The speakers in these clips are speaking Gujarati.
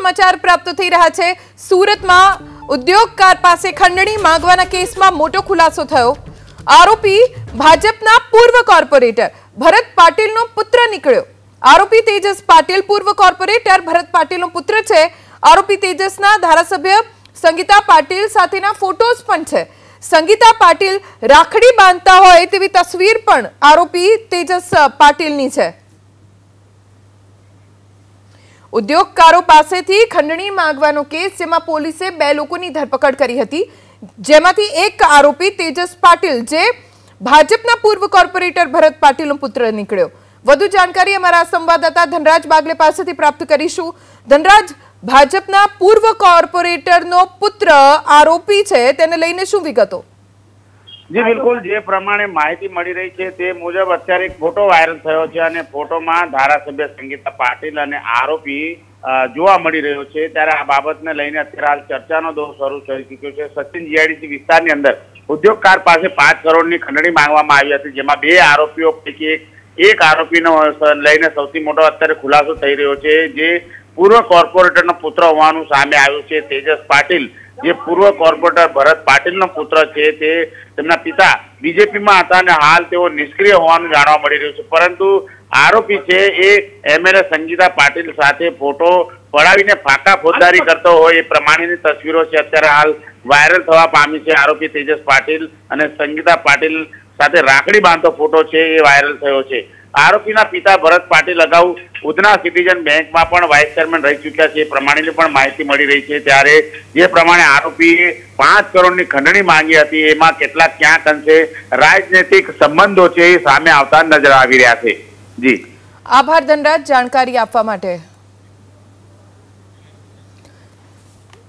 સમાચાર પ્રાપ્ત થઈ રહ્યા છે। સુરતમાં ઉદ્યોગકાર પાસે ખંડણી માંગવાના કેસમાં મોટો ખુલાસો થયો। આરોપી ભાજપના પૂર્વ કોર્પોરેટર ભરત પાટીલનો પુત્ર નીકળ્યો। આરોપી તેજસ પાટીલ પૂર્વ કોર્પોરેટર ભરત પાટીલનો પુત્ર છે। આરોપી તેજસના ધારાસભ્ય સંગીતા પાટીલ સાથેના ફોટોસ પણ છે। સંગીતા પાટીલ રાખડી બાંધતા હોય તેવી તસવીર પણ આરોપી તેજસ પાટીલની છે। ઉદ્યોગકારો પાસેથી ખંડણી માંગવાનો કેસ, જેમાં પોલીસે 2 લોકોની ધરપકડ કરી હતી, જેમાંથી એક આરોપી તેજસ પાટીલ જે ભાજપના પૂર્વ કોર્પોરેટર ભરત પાટીલનો પુત્ર નીકળ્યો। વધુ જાણકારી અમારા સંવાદદાતા ધનરાજ બાગલે પાસેથી પ્રાપ્ત કરીશું। ધનરાજ, ભાજપના પૂર્વ કોર્પોરેટરનો પુત્ર આરોપી છે, તેને લઈને શું વિગતો? જી બિલકુલ, જે પ્રમાણે માહિતી મળી રહી છે તે મુજબ અત્યારે એક ફોટો વાયરલ થયો છે અને ફોટોમાં ધારાસભ્ય સંગીતા પાટીલ અને આરોપી જોવા મળી રહ્યો છે। ત્યારે આ બાબતને લઈને અત્યારે હાલ ચર્ચાનો દોર શરૂ થઈ ચૂક્યો છે। સચિન જીઆઈડીસી વિસ્તારની અંદર ઉદ્યોગકાર પાસે 5 કરોડની ખંડણી માંગવામાં આવી હતી, જેમાં 2 આરોપીઓ પૈકી એક આરોપીનો લઈને સૌથી મોટો અત્યારે ખુલાસો થઈ રહ્યો છે, જે પૂર્વ કોર્પોરેટરનો પુત્ર હોવાનું સામે આવ્યું છે। તેજસ પાટીલ જે પૂર્વ કોર્પોરેટર ભરત પાટીલનો પુત્ર છે, તે તેમના પિતા બીજેપીમાં હતા અને હાલ તેઓ નિષ્ક્રિય હોવાનું જાણવા મળી રહ્યું છે। પરંતુ આરોપી છે એ એમએલએ સંગીતા પાટીલ સાથે ફોટો પડાવીને ફાંકા ફોજદારી કરતો હોય એ પ્રમાણેની તસવીરો છે અત્યારે હાલ વાયરલ થવા પામી છે। આરોપી તેજસ પાટીલ અને સંગીતા પાટીલ સાથે રાખડી બાંધતો ફોટો છે એ વાયરલ થયો છે। આરોપીના પિતા ભરત પાટીલ અગાઉ ઉધના સિટીઝન બેંકમાં પણ વાઇસ ચેરમેન રહી ચૂક્યા છે, એ પ્રમાણેની પણ માહિતી મળી રહી છે। ત્યારે જે પ્રમાણે આરોપીએ 5 કરોડની ખંડણી માંગી હતી, એમાં કેટલાક ક્યાંક અંશે રાજનૈતિક સંબંધો છે એ સામે આવતા નજર આવી રહ્યા છે। જી આભાર ધનરાજ જાણકારી આપવા માટે।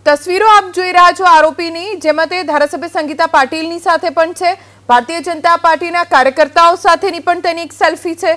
તસવીરો આપ જોઈ રહ્યા છો આરોપીની, જેમાં તે ધારાસભ્ય સંગીતા પાટીલની સાથે પણ છે। ભારતીય જનતા પાર્ટીના કાર્યકર્તાઓ સાથેની પણ તેની એક સેલ્ફી છે।